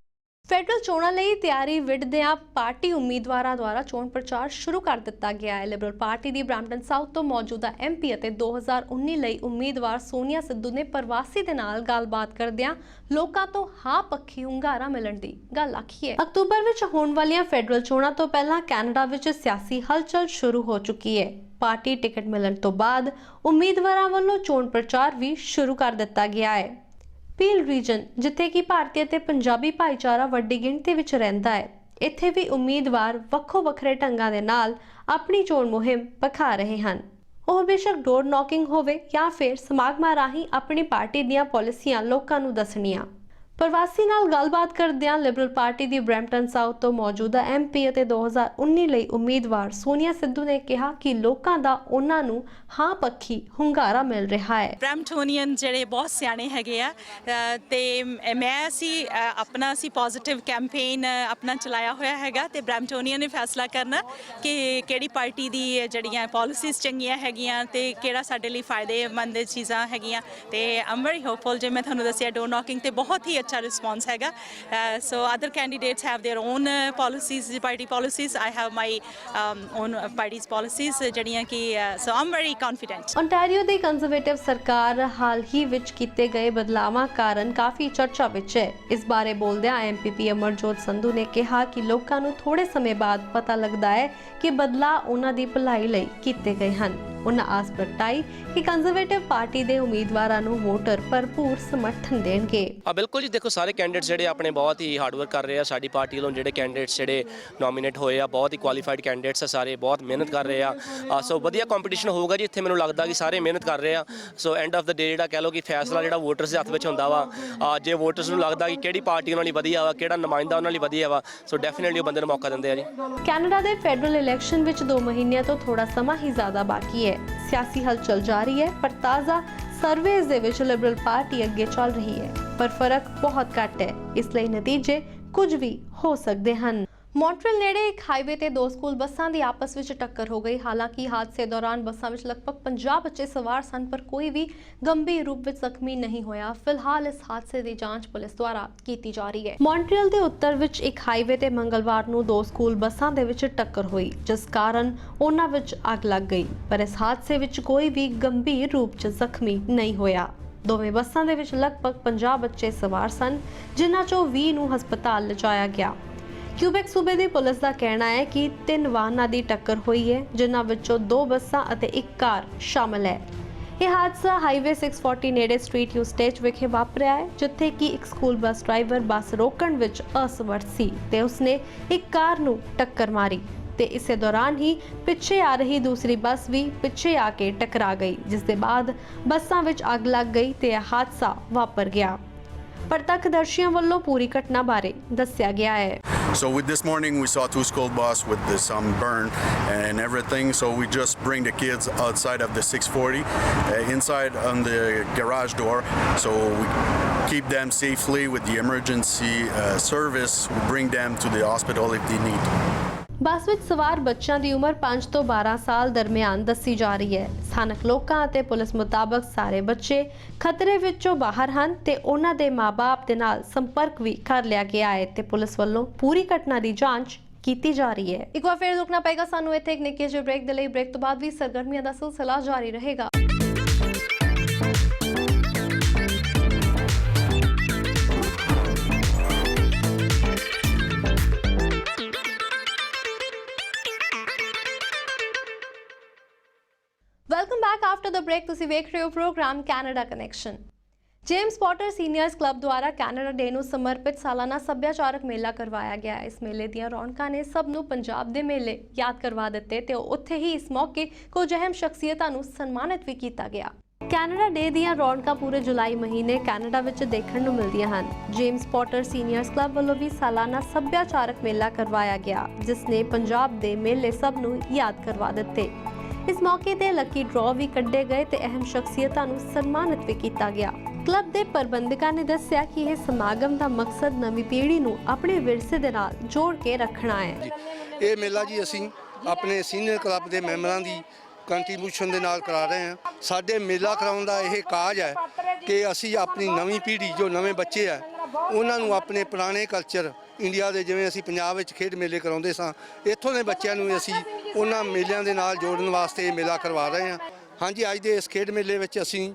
ਫੈਡਰਲ ਚੋਣਾਂ ਲਈ ਤਿਆਰੀ ਵਿੱਢਦਿਆਂ ਪਾਰਟੀ ਉਮੀਦਵਾਰਾਂ ਦੁਆਰਾ ਚੋਣ ਪ੍ਰਚਾਰ ਸ਼ੁਰੂ ਕਰ ਦਿੱਤਾ ਗਿਆ ਹੈ। ਲਿਬਰਲ ਪਾਰਟੀ ਦੀ ਬ੍ਰੈਂਪਟਨ ਸਾਊਥ ਤੋਂ ਮੌਜੂਦਾ MP ਅਤੇ 2019 ਲਈ ਉਮੀਦਵਾਰ ਸੋਨੀਆ ਸਿੱਧੂ ਨੇ ਪ੍ਰਵਾਸੀ ਦੇ ਨਾਲ ਗੱਲਬਾਤ ਕਰਦਿਆਂ ਲੋਕਾਂ ਤੋਂ ਹਾਂ ਪੱਖੀ ਹੁੰਗਾਰਾ ਮਿਲਣ ਦੀ ਗੱਲ ਆਖੀ ਹੈ। ਅਕਤੂਬਰ ਵਿੱਚ ਹੋਣ ਵਾਲੀਆਂ ਫੈਡਰਲ ਚੋਣਾਂ ਤੋਂ ਪਹਿਲਾਂ ਕੈਨੇਡਾ ਵਿੱਚ ਸਿਆਸੀ ਹਲਚਲ ਸ਼ੁਰੂ ਹੋ ਚੁੱਕੀ ਹੈ। ਪਾਰਟੀ ਟਿਕਟ ਮਿਲਣ ਤੋਂ ਬਾਅਦ ਉਮੀਦਵਾਰਾਂ ਵੱਲੋਂ ਚੋਣ ਪ੍ਰਚਾਰ ਵੀ ਸ਼ੁਰੂ ਕਰ ਦਿੱਤਾ ਗਿਆ ਹੈ। ਪੀਲ ਰੀਜਨ ਜਿੱਥੇ ਕਿ ਭਾਰਤੀ ਅਤੇ ਪੰਜਾਬੀ ਭਾਈਚਾਰਾ ਵੱਡੀ ਗਿਣਤੀ ਵਿੱਚ ਰਹਿੰਦਾ ਹੈ, ਇੱਥੇ ਵੀ ਉਮੀਦਵਾਰ ਵੱਖੋ ਵੱਖਰੇ ਢੰਗਾਂ ਦੇ ਨਾਲ ਆਪਣੀ ਚੋਣ ਮੁਹਿੰਮ ਵਿਖਾ ਰਹੇ ਹਨ। ਉਹ ਬੇਸ਼ੱਕ ਡੋਰ ਨੌਕਿੰਗ ਹੋਵੇ ਜਾਂ ਫਿਰ ਸਮਾਗਮਾਂ ਰਾਹੀਂ ਆਪਣੀ ਪਾਰਟੀ ਦੀਆਂ ਪਾਲਿਸੀਆਂ ਲੋਕਾਂ ਨੂੰ ਦੱਸਣੀਆਂ। ਪ੍ਰਵਾਸੀ ਨਾਲ ਗੱਲਬਾਤ ਕਰਦਿਆਂ ਲਿਬਰਲ ਪਾਰਟੀ ਦੀ ਬ੍ਰੈਂਪਟਨ ਸਾਊਥ ਤੋਂ ਮੌਜੂਦਾ MP ਅਤੇ 2019 ਲਈ ਉਮੀਦਵਾਰ ਸੋਨੀਆ ਸਿੱਧੂ ਨੇ ਕਿਹਾ ਕਿ ਲੋਕਾਂ ਦਾ ਉਹਨਾਂ ਨੂੰ ਹਾਂ ਪੱਖੀ ਹੁੰਗਾਰਾ ਮਿਲ ਰਿਹਾ ਹੈ। ਬ੍ਰੈਂਪਟੋਨੀਅਨ ਜਿਹੜੇ ਬਹੁਤ ਸਿਆਣੇ ਹੈਗੇ ਆ ਤੇ ਅਸੀਂ ਆਪਣਾ ਪੋਜ਼ਿਟਿਵ ਕੈਂਪੇਨ ਆਪਣਾ ਚਲਾਇਆ ਹੋਇਆ ਹੈਗਾ ਤੇ ਬ੍ਰੈਂਪਟੋਨੀਅਨ ਨੇ ਫੈਸਲਾ ਕਰਨਾ ਕਿ ਕਿਹੜੀ ਪਾਰਟੀ ਦੀ ਜਿਹੜੀਆਂ ਪਾਲਿਸੀਜ਼ ਚੰਗੀਆਂ ਹੈਗੀਆਂ ਤੇ ਕਿਹੜਾ ਸਾਡੇ ਲਈ ਫਾਇਦੇਮੰਦ ਚੀਜ਼ਾਂ ਹੈਗੀਆਂ ਤੇ ਆਮ ਵੈਰੀ ਹੋਪਫੁਲ। ਜੇ ਮੈਂ ਤੁਹਾਨੂੰ ਦੱਸਿਆ ਡੋਰ ਨੌਕਿੰਗ ਤੇ ਬਹੁਤ ਹੀ अच्छा response हैगा. So other candidates have their own policies, party policies. I have my own party's policies ਜਿਹੜੀਆਂ ਕਿ so I'm very confident. Ontario the conservative ਸਰਕਾਰ ਹਾਲ ਹੀ ਵਿੱਚ ਕੀਤੇ ਗਏ ਬਦਲਾਵਾਂ ਕਾਰਨ ਕਾਫੀ ਚਰਚਾ ਵਿੱਚ ਹੈ। ਇਸ ਬਾਰੇ ਬੋਲਦਿਆਂ MPP ਅਮਰਜੋਤ ਸੰਧੂ ਨੇ ਕਿਹਾ ਕਿ ਲੋਕਾਂ ਨੂੰ ਥੋੜੇ ਸਮੇਂ ਬਾਅਦ ਪਤਾ ਲੱਗਦਾ ਹੈ ਕਿ ਬਦਲਾਅ ਉਹਨਾਂ ਦੀ ਭਲਾਈ ਲਈ ਕੀਤੇ ਗਏ ਹਨ। ਉਹਨਾਂ ਆਸ ਪ੍ਰਗਟਾਈ ਕਿ ਕੰਜ਼ਰਵੇਟਿਵ ਪਾਰਟੀ ਦੇ ਉਮੀਦਵਾਰਾਂ ਨੂੰ ਵੋਟਰ ਭਰਪੂਰ ਸਮਰਥਨ ਦੇਣਗੇ। ਬਿਲਕੁਲ ਜੀ, ਦੇਖੋ ਸਾਰੇ ਕੈਂਡੀਡੇਟਸ ਜਿਹੜੇ ਆਪਣੇ ਬਹੁਤ ਹੀ ਹਾਰਡ ਵਰਕ ਕਰ ਰਹੇ ਆ। ਸਾਡੀ ਪਾਰਟੀ ਵੱਲੋਂ ਜਿਹੜੇ ਕੈਂਡੀਡੇਟਸ ਜਿਹੜੇ ਨੋਮੀਨੇਟ ਹੋਏ ਆ ਬਹੁਤ ਹੀ ਕੁਆਲੀਫਾਈਡ ਕੈਂਡੀਡੇਟਸ ਆ, ਸਾਰੇ ਬਹੁਤ ਮਿਹਨਤ ਕਰ ਰਹੇ ਆ। ਸੋ ਵਧੀਆ ਕੰਪੀਟੀਸ਼ਨ ਹੋਊਗਾ ਜੀ ਇੱਥੇ। ਮੈਨੂੰ ਲੱਗਦਾ ਕਿ ਸਾਰੇ ਮਿਹਨਤ ਕਰ ਰਹੇ ਆ। ਸੋ ਐਂਡ ਆਫ ਦਾ ਡੇ ਜਿਹੜਾ ਕਹਿ ਲਓ ਕਿ ਫੈਸਲਾ ਜਿਹੜਾ ਵੋਟਰਸ ਦੇ ਹੱਥ ਵਿੱਚ ਹੁੰਦਾ ਵਾ। ਜੇ ਵੋਟਰਸ ਨੂੰ ਲੱਗਦਾ ਕਿ ਕਿਹੜੀ ਪਾਰਟੀ ਉਹਨਾਂ ਲਈ ਵਧੀਆ ਵਾ, ਕਿਹੜਾ ਨੁਮਾਇੰਦਾ ਉਹਨਾਂ ਲਈ ਵਧੀਆ ਵਾ, ਸੋ ਡੈਫੀਨਿਟਲੀ ਉਹ ਬੰਦੇ ਨੂੰ ਮੌਕਾ ਦਿੰਦੇ ਆ ਜੀ। ਕੈਨੇਡਾ ਦੇ ਫੈਡਰਲ ਇਲੈਕਸ਼ਨ ਵਿੱਚ 2 ਮਹੀਨਿਆਂ ਤੋਂ ਥੋੜਾ ਸਮਾਂ ਹੀ ਜ਼ਿਆਦਾ ਬਾਕੀ ਹੈ। ਸਿਆਸੀ ਹਲਚਲ ਜਾਰੀ ਹੈ, ਪਰ ਤਾਜ਼ਾ ਸਰਵੇਜ਼ ਦੇ ਵਿੱਚ ਲਿਬਰਲ ਪਾਰਟੀ ਅੱਗੇ ਚੱਲ ਰਹੀ ਹੈ, ਪਰ ਫਰਕ ਬਹੁਤ ਘੱਟ ਹੈ। ਇਸ ਲਈ ਨਤੀਜੇ ਕੁਝ ਵੀ ਹੋ ਸਕਦੇ ਹਨ। ਮੌਂਟਰੀਅਲ ਨੇੜੇ ਇੱਕ ਹਾਈਵੇ ਤੇ 2 ਸਕੂਲ ਬੱਸਾਂ ਦੀ ਆਪਸ ਵਿੱਚ ਟੱਕਰ ਹੋ ਗਈ। ਹਾਲਾਂਕਿ ਹਾਦਸੇ ਦੌਰਾਨ ਬੱਸਾਂ ਵਿੱਚ ਲਗਭਗ 50 ਬੱਚੇ ਸਵਾਰ ਸਨ, ਪਰ ਕੋਈ ਵੀ ਗੰਭੀਰ ਰੂਪ ਵਿੱਚ ਜ਼ਖਮੀ ਨਹੀਂ ਹੋਇਆ। ਫਿਲਹਾਲ ਇਸ ਹਾਦਸੇ ਦੀ ਜਾਂਚ ਪੁਲਿਸ ਦੁਆਰਾ ਕੀਤੀ ਜਾ ਰਹੀ ਹੈ। ਮੌਂਟਰੀਅਲ ਦੇ ਉੱਤਰ ਵਿੱਚ ਇੱਕ ਹਾਈਵੇ ਤੇ ਮੰਗਲਵਾਰ ਨੂੰ 2 ਸਕੂਲ ਬੱਸਾਂ ਦੇ ਵਿੱਚ ਟੱਕਰ ਹੋਈ, ਜਿਸ ਕਾਰਨ ਉਹਨਾਂ ਵਿੱਚ ਅੱਗ ਲੱਗ ਗਈ, ਪਰ ਇਸ ਹਾਦਸੇ ਵਿੱਚ ਕੋਈ ਵੀ ਗੰਭੀਰ ਰੂਪ 'ਚ ਜ਼ਖਮੀ ਨਹੀਂ ਹੋਇਆ। ਦੋਵੇਂ ਬੱਸਾਂ ਦੇ ਵਿੱਚ ਲਗਭਗ 50 ਬੱਚੇ ਸਵਾਰ ਸਨ, ਜਿਨ੍ਹਾਂ ਚੋਂ 20 ਨੂੰ ਹਸਪਤਾਲ ਲਿਜਾਇਆ ਗਿਆ। ਕਿਊਬੈਕ ਸੂਬੇ ਦੀ ਪੁਲਿਸ ਦਾ ਕਹਿਣਾ ਹੈ ਕਿ 3 ਵਾਹਨਾਂ ਦੀ ਟੱਕਰ ਹੋਈ ਹੈ, ਜਿਨ੍ਹਾਂ ਵਿੱਚੋਂ 2 ਬੱਸਾਂ ਅਤੇ 1 ਕਾਰ ਸ਼ਾਮਲ ਹੈ। ਇਹ ਹਾਦਸਾ ਹਾਈਵੇ 640 ਨੇੜੇ ਸਟਰੀਟ ਯੂਸਟੇਜ ਵਿਖੇ ਵਾਪਰਿਆ ਹੈ, ਜਿੱਥੇ ਕਿ ਇੱਕ ਸਕੂਲ ਬੱਸ ਡਰਾਈਵਰ ਬੱਸ ਰੋਕਣ ਵਿੱਚ ਅਸਮਰਥ ਸੀ ਤੇ ਉਸਨੇ ਇੱਕ ਕਾਰ ਨੂੰ ਟੱਕਰ ਮਾਰੀ ਤੇ ਇਸੇ ਦੌਰਾਨ ਹੀ ਪਿੱਛੇ ਆ ਰਹੀ ਦੂਸਰੀ ਬੱਸ ਵੀ ਪਿੱਛੇ ਆ ਕੇ ਟਕਰਾ ਗਈ, ਜਿਸ ਦੇ ਬਾਅਦ ਬੱਸਾਂ ਵਿੱਚ ਅੱਗ ਲੱਗ ਗਈ ਤੇ ਇਹ ਹਾਦਸਾ ਵਾਪਰ ਗਿਆ। ਪ੍ਰਤੱਖਦਰਸ਼ੀਆਂ ਵੱਲੋਂ ਪੂਰੀ ਘਟਨਾ ਬਾਰੇ ਦੱਸਿਆ ਗਿਆ ਹੈ। So with this morning we saw 2 school bus with some burn and everything, so we just bring the kids outside of the 640 inside on the garage door, so we keep them safely with the emergency service. We bring them to the hospital if they need. ਬੱਸ ਵਿੱਚ ਸਵਾਰ ਬੱਚਿਆਂ ਦੀ ਉਮਰ 5 ਤੋਂ 12 ਸਾਲ ਦਰਮਿਆਨ ਦੱਸੀ ਜਾ ਰਹੀ ਹੈ। ਸਥਾਨਕ ਲੋਕਾਂ ਅਤੇ ਪੁਲਿਸ ਮੁਤਾਬਕ ਸਾਰੇ ਬੱਚੇ ਖਤਰੇ ਵਿੱਚੋਂ ਬਾਹਰ ਹਨ ਤੇ ਉਹਨਾਂ ਦੇ ਮਾਪੇ ਦੇ ਨਾਲ ਸੰਪਰਕ ਵੀ ਕਰ ਲਿਆ ਗਿਆ ਹੈ ਤੇ ਪੁਲਿਸ ਵੱਲੋਂ ਪੂਰੀ ਘਟਨਾ ਦੀ ਜਾਂਚ ਕੀਤੀ ਜਾ ਰਹੀ ਹੈ। ਇੱਕ ਵਾਰ ਫਿਰ ਰੁਕਣਾ ਪਏਗਾ ਸਾਨੂੰ ਇੱਥੇ ਇੱਕ ਨਿੱਕੇ ਜਿਹੇ ਬ੍ਰੇਕ ਦੇ ਲਈ। ਬ੍ਰੇਕ ਤੋਂ ਬਾਅਦ ਵੀ ਸਰਗਰਮੀਆਂ ਦਾ ਸਿਲਸਿਲਾ ਜਾਰੀ ਰਹੇਗਾ। Welcome back after the break. ਤੁਸੀਂ ਵੇਖ ਰਹੇ ਹੋ program Canada connection. James Potter seniors club ਦੁਆਰਾ ਕੈਨੇਡਾ ਡੇ ਨੂੰ ਸਮਰਪਿਤ ਸਾਲਾਨਾ ਸੱਭਿਆਚਾਰਕ ਮੇਲਾ ਕਰਵਾਇਆ ਗਿਆ। ਇਸ ਮੇਲੇ ਦੀਆਂ ਰੌਣਕਾਂ ਨੇ ਸਭ ਨੂੰ ਪੰਜਾਬ ਦੇ ਮੇਲੇ ਯਾਦ ਕਰਵਾ ਦਿੱਤੇ ਤੇ ਉੱਥੇ ਹੀ ਇਸ ਮੌਕੇ ਕੁਝ ਅਹਿਮ ਸ਼ਖਸੀਅਤਾਂ ਨੂੰ ਸਨਮਾਨਿਤ ਵੀ ਕੀਤਾ ਗਿਆ। ਕੈਨੇਡਾ ਡੇ ਦੀਆਂ ਰੌਣਕਾਂ ਪੂਰੇ ਜੁਲਾਈ ਮਹੀਨੇ ਕੈਨੇਡਾ ਵਿੱਚ ਦੇਖਣ ਨੂੰ ਮਿਲਦੀਆਂ ਹਨ। ਜੇਮਸ ਪੋਟਰ ਸੀਨੀਅਰਸ ਕਲੱਬ ਵੱਲੋਂ ਵੀ ਸਾਲਾਨਾ ਸੱਭਿਆਚਾਰਕ ਮੇਲਾ ਕਰਵਾਇਆ ਗਿਆ, ਜਿਸ ਨੇ ਪੰਜਾਬ ਦੇ ਮੇਲੇ ਸਭ ਨੂੰ ਯਾਦ ਕਰਵਾ ਦਿੱਤੇ। ਇਸ ਮੌਕੇ ਤੇ ਲੱਕੀ ਡਰਾਅ ਵੀ ਕੱਢੇ ਗਏ ਤੇ ਅਹਿਮ ਸ਼ਖਸੀਅਤਾਂ ਨੂੰ ਸਨਮਾਨਿਤ ਵੀ ਕੀਤਾ ਗਿਆ। ਕਲੱਬ ਦੇ ਪ੍ਰਬੰਧਕਾਂ ਨੇ ਦੱਸਿਆ ਕਿ ਇਹ ਸਮਾਗਮ ਦਾ ਮਕਸਦ ਨਵੀਂ ਪੀੜ੍ਹੀ ਨੂੰ ਆਪਣੇ ਵਿਰਸੇ ਦੇ ਨਾਲ ਜੋੜ ਕੇ ਰੱਖਣਾ ਹੈ। ਇਹ ਮੇਲਾ ਜੀ ਅਸੀਂ ਆਪਣੇ ਸੀਨੀਅਰ ਕਲੱਬ ਦੇ ਮੈਂਬਰਾਂ ਦੀ ਕੰਟਰੀਬਿਊਸ਼ਨ ਦੇ ਨਾਲ ਕਰਾ ਰਹੇ ਹਾਂ। ਸਾਡੇ ਮੇਲਾ ਕਰਾਉਣ ਦਾ ਇਹ ਕਾਜ ਹੈ ਕਿ ਅਸੀਂ ਆਪਣੀ ਨਵੀਂ ਪੀੜ੍ਹੀ ਜੋ ਨਵੇਂ ਬੱਚੇ ਆ ਉਹਨਾਂ ਨੂੰ ਆਪਣੇ ਪੁਰਾਣੇ ਕਲਚਰ ਇੰਡੀਆ ਦੇ, ਜਿਵੇਂ ਅਸੀਂ ਪੰਜਾਬ ਵਿੱਚ ਖੇਡ ਮੇਲੇ ਕਰਾਉਂਦੇ ਸਾਂ, ਇੱਥੋਂ ਦੇ ਬੱਚਿਆਂ ਨੂੰ ਅਸੀਂ ਉਹਨਾਂ ਮੇਲਿਆਂ ਦੇ ਨਾਲ ਜੋੜਨ ਵਾਸਤੇ ਇਹ ਮੇਲਾ ਕਰਵਾ ਰਹੇ ਹਾਂ। ਹਾਂਜੀ, ਅੱਜ ਦੇ ਇਸ ਖੇਡ ਮੇਲੇ ਵਿੱਚ ਅਸੀਂ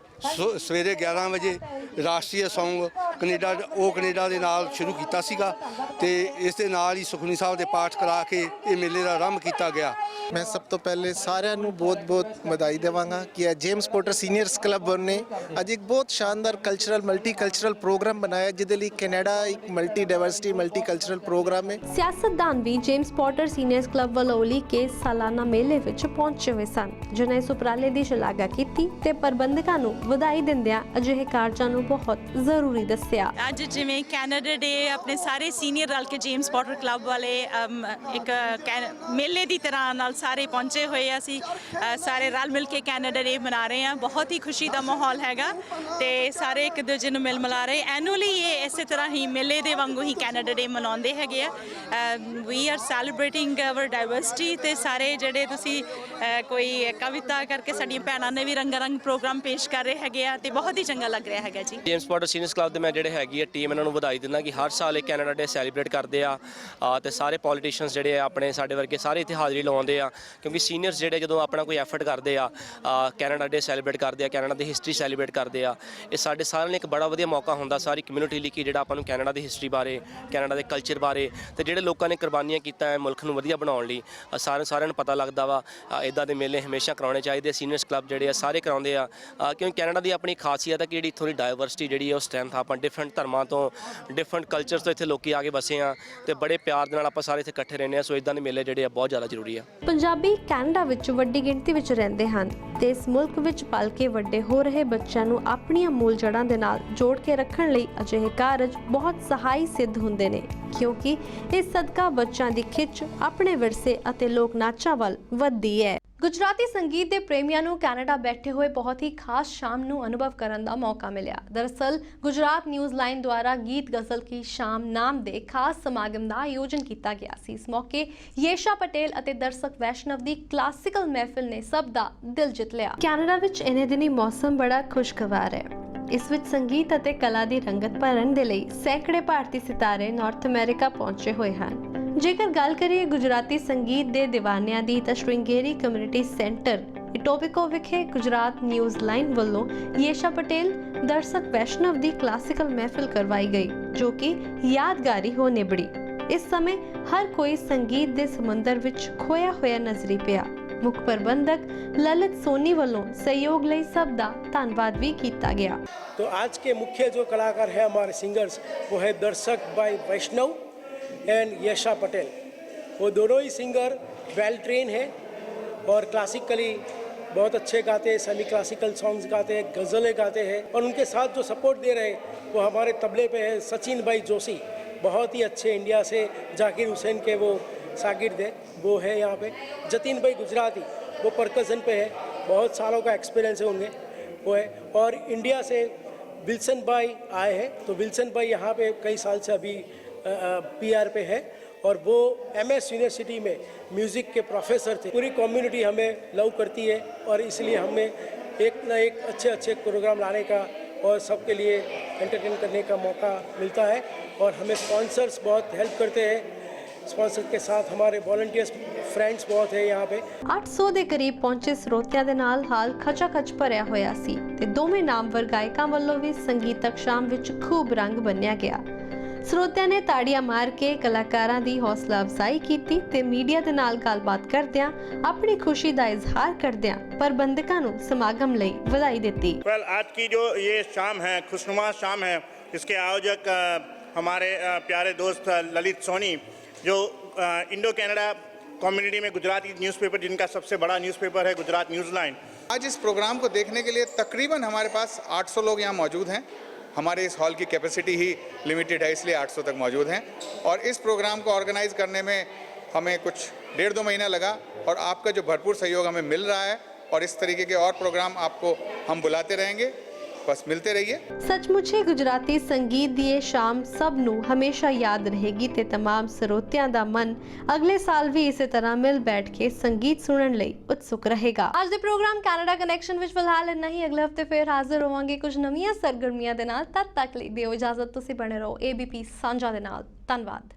ਸਵੇਰੇ 11 ਵਜੇ ਰਾਸ਼ਟਰੀ ਸੌਂਗ ਕੈਨੇਡਾ ਦੇ ਨਾਲ ਸ਼ੁਰੂ ਕੀਤਾ ਸੀਗਾ ਤੇ ਇਸ ਦੇ ਨਾਲ ਹੀ ਸੁਖਮਨੀ ਸਾਹਿਬ ਦੇ ਪਾਠ ਕਰਾ ਕੇ ਇਹ ਮੇਲੇ ਦਾ ਆਰੰਭ ਕੀਤਾ ਗਿਆ। ਮੈਂ ਸਭ ਤੋਂ ਪਹਿਲੇ ਸਾਰਿਆਂ ਨੂੰ ਬਹੁਤ-ਬਹੁਤ ਵਧਾਈ ਦੇਵਾਂਗਾ ਕਿ ਇਹ ਜੇਮਸ ਪੋਟਰ ਸੀਨੀਅਰਸ ਕਲੱਬ ਨੇ ਅੱਜ ਇੱਕ ਬਹੁਤ ਸ਼ਾਨਦਾਰ ਮਲਟੀਕਲਚਰਲ ਪ੍ਰੋਗਰਾਮ ਬਣਾਇਆ, ਜਿਹਦੇ ਲਈ ਕੈਨੇਡਾ ਇੱਕ ਮਲਟੀ ਡਾਇਵਰਸਿਟੀ ਮਲਟੀਕਲਚਰਲ ਪ੍ਰੋਗਰਾਮ ਹੈ। ਸਿਆਸਤਦਾਨ ਵੀ ਜੇਮਸ ਪੋਟਰ ਸੀਨੀਅਰਸ ਕਲੱਬ ਵੱਲੋਂ ਕੇ ਸਾਲਾਨਾ ਮੇਲੇ ਵਿੱਚ ਪਹੁੰਚੇ ਹੋਏ ਸਨ, ਜਿਨ੍ਹਾਂ ਇਸ ਉਪਰਾਲੇ ਦੀ ਸ਼ਲਾਘਾ ਕੀਤੀ ਤੇ ਪ੍ਰਬੰਧਕਾਂ ਨੂੰ ਵਧਾਈ ਦਿੰਦਿਆਂ ਅਜਿਹੇ ਕਾਰਜਾਂ ਨੂੰ ਬਹੁਤ ਜ਼ਰੂਰੀ ਦੱਸਿਆ। ਅੱਜ ਜਿਵੇਂ ਕੈਨੇਡਾ ਡੇ ਆਪਣੇ ਸਾਰੇ ਸੀਨੀਅਰ ਰਲ ਕੇ ਜੇਮਸ ਪੋਟਰ ਕਲੱਬ ਵਾਲੇ ਇੱਕ ਮੇਲੇ ਦੀ ਤਰ੍ਹਾਂ ਨਾਲ ਸਾਰੇ ਪਹੁੰਚੇ ਹੋਏ ਆ। ਅਸੀਂ ਸਾਰੇ ਰਲ ਮਿਲ ਕੇ ਕੈਨੇਡਾ ਡੇ ਮਨਾ ਰਹੇ ਹਾਂ। ਬਹੁਤ ਹੀ ਖੁਸ਼ੀ ਦਾ ਮਾਹੌਲ ਹੈਗਾ ਤੇ ਸਾਰੇ ਇੱਕ ਦੂਜੇ ਨੂੰ ਮਿਲ ਮਿਲਾ ਰਹੇ। ਐਨੂਅਲੀ ਇਹ ਇਸੇ ਤਰ੍ਹਾਂ ਹੀ ਮੇਲੇ ਦੇ ਵਾਂਗੂ ਹੀ ਕੈਨੇਡਾ ਡੇ ਮਨਾਉਂਦੇ ਹੈਗੇ ਆ। We are celebrating our diversity ਤੇ ਸਾਰੇ ਜਿਹੜੇ ਤੁਸੀਂ ਕੋਈ ਕਵਿਤਾ ਕਰਕੇ ਸਾਡੀਆਂ ਭੈਣਾਂ ਨੇ ਵੀ ਰੰਗ ਪ੍ਰੋਗਰਾਮ ਪੇਸ਼ ਕਰ ਰਹੇ ਹੈਗੇ ਆ ਤੇ ਬਹੁਤ ਹੀ ਚੰਗਾ ਲੱਗ ਰਿਹਾ ਹੈਗਾ ਜੀ। ਜੇਮਸ ਪੋਟਰ ਸੀਨੀਅਰਸ ਕਲੱਬ ਦੇ ਮੈਂ ਜਿਹੜੇ ਹੈਗੀ ਆ ਟੀਮ, ਇਹਨਾਂ ਨੂੰ ਵਧਾਈ ਦਿੰਦਾ ਕਿ ਹਰ ਸਾਲ ਇਹ ਕੈਨੇਡਾ ਡੇ ਸੈਲੀਬ੍ਰੇਟ ਕਰਦੇ ਆ ਤੇ ਸਾਰੇ ਪੋਲੀਟੀਸ਼ੀਅਨਸ ਜਿਹੜੇ ਆ ਆਪਣੇ ਸਾਡੇ ਵਰਗੇ ਸਾਰੇ ਇੱਥੇ ਹਾਜ਼ਰੀ ਲਵਾਉਂਦੇ ਆ, ਕਿਉਂਕਿ ਸੀਨੀਅਰਸ ਜਿਹੜੇ ਜਦੋਂ ਆਪਣਾ ਕੋਈ ਐਫਰਟ ਕਰਦੇ ਆ ਕੈਨੇਡਾ ਡੇ ਸੈਲੀਬ੍ਰੇਟ ਕਰਦੇ ਆ, ਕੈਨੇਡਾ ਦੀ ਹਿਸਟਰੀ ਸੈਲੀਬ੍ਰੇਟ ਕਰਦੇ ਆ। ਇਹ ਸਾਡੇ ਸਾਰਿਆਂ ਲਈ ਇੱਕ ਬੜਾ ਵਧੀਆ ਮੌਕਾ ਹੁੰਦਾ ਸਾਰੀ ਕਮਿਊਨਿਟੀ ਲਈ ਕਿ ਜਿਹੜਾ ਆਪਾਂ ਨੂੰ ਕੈਨੇਡਾ ਦੀ ਹਿਸਟਰੀ ਬਾਰੇ, ਕੈਨੇਡਾ ਦੇ ਕਲਚਰ ਬਾਰੇ ਤੇ ਜਿਹੜੇ ਲੋਕਾਂ ਨੇ ਕੁਰਬਾਨੀਆਂ ਕੀਤਾ ਹੈ ਮੁਲਕ ਨੂੰ ਵਧੀਆ ਬਣਾਉਣ ਲਈ ਸਾਰਿਆਂ ਨੂੰ ਪਤਾ ਲੱਗਦਾ ਵਾ। ਇੱਦਾਂ ਦੇ ਮੇਲੇ ਹਮੇਸ਼ਾ ਕਰਾਉਣੇ ਚਾਹੀਦੇ। ਸੀਨੀਅਰਸ ਕਲੱਬ ਜਿਹੜੇ ਆ ਸਾਰੇ ਕਰਾਉਂਦੇ ਆ ਕਿਉਂਕਿ ਕੈਨੇਡਾ ਦੀ ਆਪਣੀ ਖਾਸੀਅਤ ਹੈ ਕਿ ਜਿਹੜੀ ਇੱਥੋਂ ਦੀ ਡਾਇਵਰਸਿਟੀ ਜਿਹੜੀ ਹੈ ਉਹ ਸਟਰੈਂਥ ਆਪਾਂ ਡਿਫਰੈਂਟ ਧਰਮਾਂ ਤੋਂ ਡਿਫਰੈਂਟ ਕਲਚਰਸ ਤੋਂ ਇੱਥੇ ਲੋਕੀ ਆ ਕੇ ਵਸੇ ਆ ਤੇ ਬੜੇ ਪਿਆਰ ਦੇ ਨਾਲ ਆਪਾਂ ਸਾਰੇ ਇੱਥੇ ਇਕੱਠੇ ਰਹਿੰਦੇ ਆ। ਸੋ ਇੱਦਾਂ ਦੇ ਮੇਲੇ ਜਿਹੜੇ ਆ ਬਹੁਤ ਜ਼ਿਆਦਾ ਜ਼ਰੂਰੀ ਆ। ਪੰਜਾਬੀ ਕੈਨੇਡਾ ਵਿੱਚ ਵੱਡੀ ਗਿਣਤੀ ਵਿੱਚ ਰਹਿੰਦੇ ਹਨ ਤੇ ਇਸ ਮੁਲਕ ਵਿੱਚ ਪਲ ਕੇ ਵੱਡੇ ਹੋ ਰਹੇ ਬੱਚਿਆਂ ਨੂੰ ਆਪਣੀਆਂ ਮੂਲ ਜੜ੍ਹਾਂ ਦੇ ਨਾਲ ਜੋੜ ਕੇ ਰੱਖਣ ਲਈ ਅਜਿਹੇ ਕਾਰਜ ਬਹੁਤ ਸਹਾਈ ਸਿੱਧ ਹੁੰਦੇ ਨੇ, ਕਿਉਂਕਿ ਇਸ ਸਦਕਾ ਬੱਚਿਆਂ ਦੀ ਖਿੱਚ ਆਪਣੇ ਵਿਰਸੇ ਅਤੇ ਲੋਕ ਨਾਚਾਂ ਵੱਲ ਵੱਧਦੀ ਹੈ। ਗੁਜਰਾਤੀ ਸੰਗੀਤ ਦੇ ਪ੍ਰੇਮੀਆਂ ਨੂੰ ਕੈਨੇਡਾ ਬੈਠੇ ਹੋਏ ਬਹੁਤ ਹੀ ਖਾਸ ਸ਼ਾਮ ਨੂੰ ਅਨੁਭਵ ਕਰਨ ਦਾ ਮੌਕਾ ਮਿਲਿਆ। ਦਰਅਸਲ ਗੁਜਰਾਤ ਨਿਊਜ਼ ਲਾਈਨ ਦੁਆਰਾ ਗੀਤ ਗਜ਼ਲ ਕੀ ਸ਼ਾਮ ਨਾਮ ਦੇ ਖਾਸ ਸਮਾਗਮ ਦਾ ਆਯੋਜਨ ਕੀਤਾ ਗਿਆ ਸੀ। ਇਸ ਮੌਕੇ ਯੇਸ਼ਾ ਪਟੇਲ ਅਤੇ ਦਰਸ਼ਕ ਵੈਸ਼ਨਵ ਦੀ ਕਲਾਸਿਕਲ ਮਹਿਫਿਲ ਨੇ ਸਭ ਦਾ ਦਿਲ ਜਿੱਤ ਲਿਆ। ਕੈਨੇਡਾ ਵਿੱਚ ਇਨੇ ਦਿਨੀ ਮੌਸਮ ਬੜਾ ਖੁਸ਼ਗਵਾਰ ਹੈ। ਇਸ ਵਿੱਚ ਸੰਗੀਤ ਅਤੇ ਕਲਾ ਦੀ ਰੰਗਤ ਭਰਨ ਦੇ ਲਈ ਸੈਂਕੜੇ ਭਾਰਤੀ ਸਿਤਾਰੇ ਨਾਰਥ ਅਮਰੀਕਾ ਪਹੁੰਚੇ ਹੋਏ ਹਨ। ਜੇਕਰ ਗੱਲ ਕਰੀਏ ਗੁਜਰਾਤੀ ਸੰਗੀਤ ਦੇ دیਵਾਨਿਆਂ ਦੀ ਤਾਂ ਸ਼੍ਰਿੰਗੇਰੀ ਕਮਿਊਨਿਟੀ ਸੈਂਟਰ ਇਟੋਬਿਕੋ ਵਿਖੇ ਗੁਜਰਾਤ ਨਿਊਜ਼ ਲਾਈਨ ਵੱਲੋਂ ਯੇਸ਼ਾ ਪਟੇਲ ਦਰਸ਼ਕ ਵੈਸ਼ਨਵ ਦੀ ਕਲਾਸਿਕਲ ਮਹਿਫਿਲ ਕਰਵਾਈ ਗਈ, ਜੋ ਕਿ ਯਾਦਗਾਰੀ ਹੋ ਨਿਬੜੀ। ਇਸ ਸਮੇਂ ਹਰ ਕੋਈ ਸੰਗੀਤ ਦੇ ਸਮੁੰਦਰ ਵਿੱਚ ਖੋਇਆ ਹੋਇਆ ਨਜ਼ਰੀ ਪਿਆ। ਮੁੱਖ ਪ੍ਰਬੰਧਕ ललित सोनी वालों सहयोग ਲਈ सब ਦਾ ਧੰਨਵਾਦ भी किया गया। तो आज के मुख्य जो कलाकार है हमारे सिंगर्स वो है दर्शक भाई वैष्णव एंड यशा पटेल। वो दोनों ही सिंगर वेल ट्रेन है और क्लासिकली बहुत अच्छे गाते हैं, सेमी क्लासिकल सॉन्ग्स गाते हैं, गज़लें गाते हैं। और उनके साथ जो सपोर्ट दे रहे हैं वो हमारे तबले पे है सचिन भाई जोशी, बहुत ही अच्छे इंडिया से जाकिर हुसैन के वो शागिर्द है, वो है यहाँ पे। जतिन भाई गुजराती वो परकसन पे है, बहुत सालों का एक्सपीरियंस है उनमें, वो है। और इंडिया से विल्सन भाई आए हैं, तो विल्सन भाई यहाँ पे कई साल से अभी PR पे है और वो MS यूनिवर्सिटी में म्यूज़िक के प्रोफेसर थे। पूरी कम्युनिटी हमें लव करती है और इसलिए हमें एक ना एक अच्छे प्रोग्राम लाने का और सबके लिए एंटरटेन करने का मौका मिलता है और हमें स्पॉन्सर्स बहुत हेल्प करते हैं। स्पॉन्सर के साथ हमारे वॉलंटियर्स फ्रेंड्स बहुत है यहाँ पे। 800 ਦੇ ਕਰੀਬ ਪਹੁੰਚੇ ਸਰੋਤਿਆਂ ਦੇ ਨਾਲ ਹਾਲ ਖਚਾਖਚ ਭਰਿਆ ਹੋਇਆ ਸੀ ਤੇ ਦੋਵੇਂ ਨਾਮਵਰ ਗਾਇਕਾਂ ਵੱਲੋਂ ਵੀ ਸੰਗੀਤਕ ਸ਼ਾਮ ਵਿੱਚ ਖੂਬ ਰੰਗ ਬੰਨਿਆ ਗਿਆ। ਸਰੋਤਿਆਂ ਨੇ ਤਾੜੀਆਂ ਮਾਰ ਕੇ ਕਲਾਕਾਰਾਂ ਦੀ ਹੌਸਲਾ ਅਫਜ਼ਾਈ ਕੀਤੀ ਤੇ ਮੀਡੀਆ ਦੇ ਨਾਲ ਗੱਲਬਾਤ ਕਰਦਿਆਂ ਆਪਣੀ ਖੁਸ਼ੀ ਦਾ ਇਜ਼ਹਾਰ ਕਰਦਿਆਂ ਪ੍ਰਬੰਧਕਾਂ ਨੂੰ ਸਮਾਗਮ ਲਈ ਵਧਾਈ ਦਿੱਤੀ। आज की जो ये शाम है, खुशनुमा शाम है, इसके आयोजक हमारे प्यारे दोस्त ललित सोनी, जो इंडो कनाडा कम्युनिटी में गुजराती न्यूज़पेपर, जिनका सबसे बड़ा न्यूज़पेपर है गुजरात न्यूज़ लाइन। आज इस प्रोग्राम को देखने के लिए तकरीबन हमारे पास 800 लोग यहाँ मौजूद हैं। हमारे इस हॉल की कैपेसिटी ही लिमिटेड है, इसलिए 800 तक मौजूद हैं। और इस प्रोग्राम को ऑर्गेनाइज करने में हमें कुछ 1.5-2 महीना लगा और आपका जो भरपूर सहयोग हमें मिल रहा है और इस तरीके के और प्रोग्राम आपको हम बुलाते रहेंगे। बस मिलते रहिए। सचमुच ही गुजराती संगीत ਦੀ ਇਹ ਸ਼ਾਮ ਸਭ ਨੂੰ ਹਮੇਸ਼ਾ ਯਾਦ ਰਹੇਗੀ ਤੇ तमाम ਸਰੋਤਿਆਂ ਦਾ ਮਨ ਅਗਲੇ ਸਾਲ ਵੀ ਇਸੇ ਤਰ੍ਹਾਂ ਮਿਲ ਬੈਠ ਕੇ ਸੰਗੀਤ ਸੁਣਨ ਲਈ ਉਤਸੁਕ ਰਹੇਗਾ। ਅੱਜ ਦੇ ਪ੍ਰੋਗਰਾਮ ਕੈਨੇਡਾ ਕਨੈਕਸ਼ਨ ਵਿੱਚ ਫਿਲਹਾਲ ਇੰਨਾ ਹੀ। ਅਗਲੇ ਹਫਤੇ ਫੇਰ ਹਾਜ਼ਰ ਹੋਵਾਂਗੇ ਕੁਝ ਨਵੀਆਂ ਸਰਗਰਮੀਆਂ ਦੇ ਨਾਲ। ਤਦ ਤੱਕ ਲਈ ਦਿਓ ਇਜਾਜ਼ਤ। ਤੁਸੀਂ ਬਣੇ ਰਹੋ ABP ਸਾਂਝਾ ਦੇ ਨਾਲ। ਧੰਨਵਾਦ।